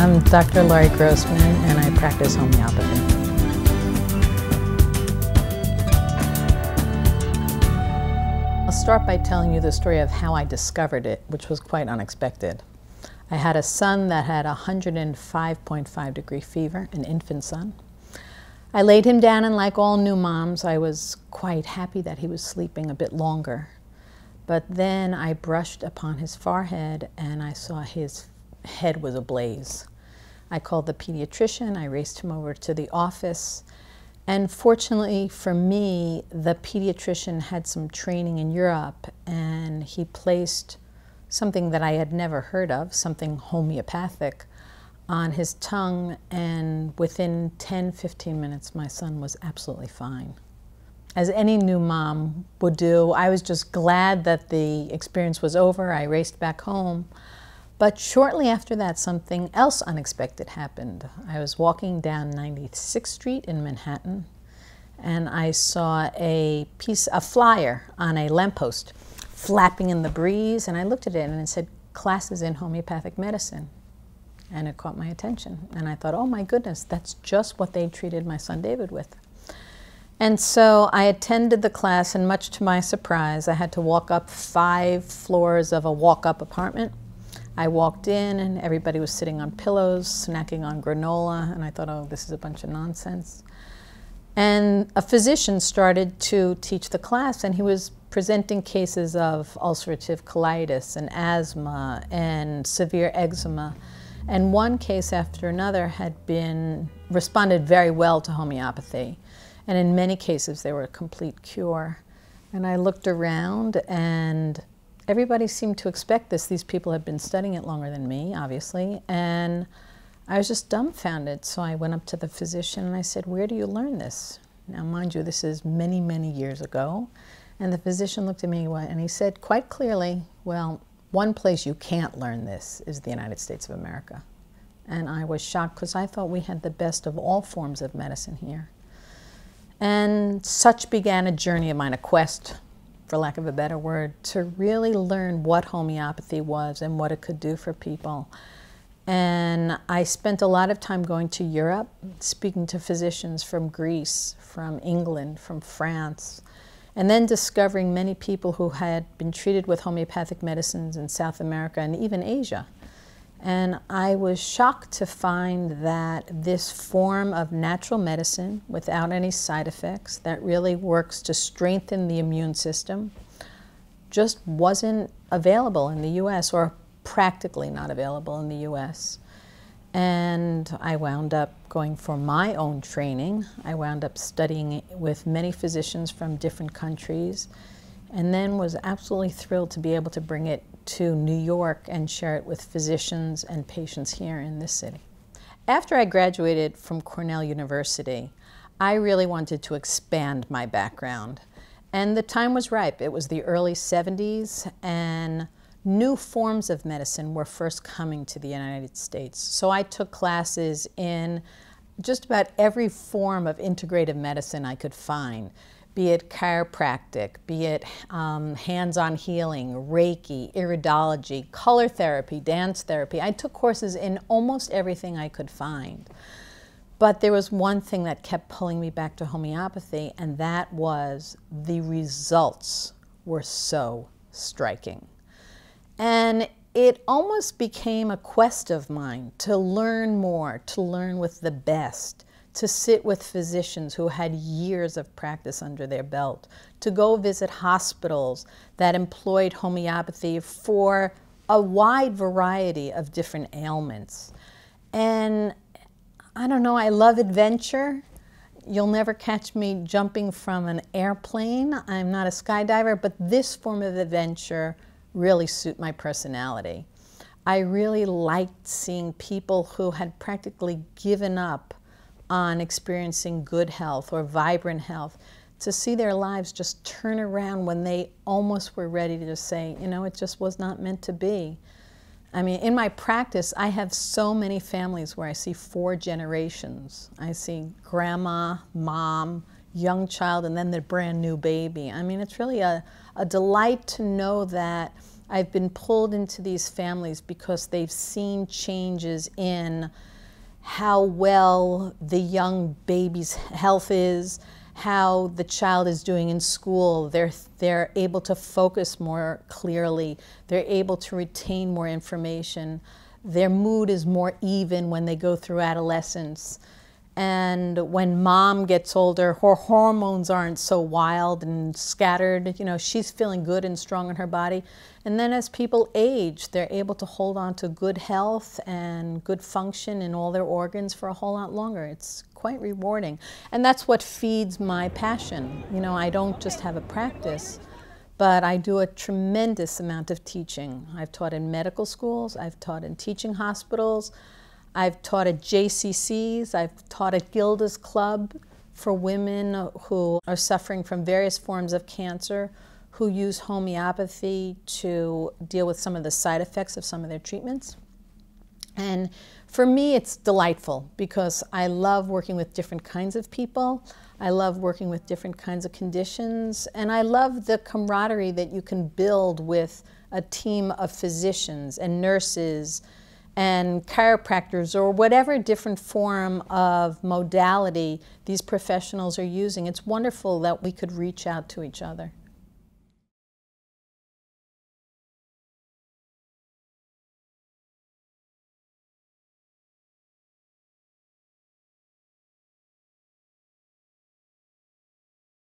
I'm Dr. Laurie Grossman, and I practice homeopathy. I'll start by telling you the story of how I discovered it, which was quite unexpected. I had a son that had 105.5 degree fever, an infant son. I laid him down, and like all new moms, I was quite happy that he was sleeping a bit longer. But then I brushed upon his forehead, and I saw his head was ablaze. I called the pediatrician, I raced him over to the office, and fortunately for me, the pediatrician had some training in Europe, and he placed something that I had never heard of, something homeopathic, on his tongue, and within 10-15 minutes, my son was absolutely fine. As any new mom would do, I was just glad that the experience was over. I raced back home. But shortly after that, something else unexpected happened. I was walking down 96th Street in Manhattan, and I saw a flyer on a lamppost flapping in the breeze, and I looked at it and it said, "Classes in Homeopathic Medicine." And it caught my attention. And I thought, oh my goodness, that's just what they treated my son David with. And so I attended the class, and much to my surprise, I had to walk up 5 floors of a walk-up apartment. I walked in, and everybody was sitting on pillows, snacking on granola, and I thought, oh, this is a bunch of nonsense. And a physician started to teach the class, and he was presenting cases of ulcerative colitis and asthma and severe eczema. And one case after another had responded very well to homeopathy. And in many cases, they were a complete cure. And I looked around, and everybody seemed to expect this. These people had been studying it longer than me, obviously. And I was just dumbfounded. So I went up to the physician and I said, "Where do you learn this?" Now, mind you, this is many, many years ago. And the physician looked at me and he said quite clearly, "Well, one place you can't learn this is the United States of America." And I was shocked because I thought we had the best of all forms of medicine here. And such began a journey of mine, a quest, for lack of a better word, to really learn what homeopathy was and what it could do for people. And I spent a lot of time going to Europe, speaking to physicians from Greece, from England, from France, and then discovering many people who had been treated with homeopathic medicines in South America and even Asia. And I was shocked to find that this form of natural medicine, without any side effects, that really works to strengthen the immune system, just wasn't available in the US, or practically not available in the US. And I wound up going for my own training. I wound up studying with many physicians from different countries, and then was absolutely thrilled to be able to bring it to New York and share it with physicians and patients here in this city. After I graduated from Cornell University, I really wanted to expand my background. And the time was ripe. It was the early 70s, and new forms of medicine were first coming to the United States. So I took classes in just about every form of integrative medicine I could find, be it chiropractic, be it hands-on healing, Reiki, iridology, color therapy, dance therapy. I took courses in almost everything I could find. But there was one thing that kept pulling me back to homeopathy, and that was the results were so striking. And it almost became a quest of mine to learn more, to learn with the best, to sit with physicians who had years of practice under their belt, to go visit hospitals that employed homeopathy for a wide variety of different ailments. And I don't know, I love adventure. You'll never catch me jumping from an airplane. I'm not a skydiver, but this form of adventure really suit my personality. I really liked seeing people who had practically given up on experiencing good health or vibrant health, to see their lives just turn around when they almost were ready to say, you know, it just was not meant to be. I mean, in my practice, I have so many families where I see 4 generations. I see grandma, mom, young child, and then the brand new baby. I mean, it's really a delight to know that I've been pulled into these families because they've seen changes in how well the young baby's health is, how the child is doing in school. They're able to focus more clearly. They're able to retain more information. Their mood is more even when they go through adolescence. And when mom gets older, her hormones aren't so wild and scattered. You know, she's feeling good and strong in her body. And then as people age, they're able to hold on to good health and good function in all their organs for a whole lot longer. It's quite rewarding. And that's what feeds my passion. You know, I don't just have a practice, but I do a tremendous amount of teaching. I've taught in medical schools, I've taught in teaching hospitals, I've taught at JCCs, I've taught at Gilda's Club for women who are suffering from various forms of cancer, who use homeopathy to deal with some of the side effects of some of their treatments. And for me, it's delightful because I love working with different kinds of people. I love working with different kinds of conditions. And I love the camaraderie that you can build with a team of physicians and nurses and chiropractors, or whatever different form of modality these professionals are using. It's wonderful that we could reach out to each other.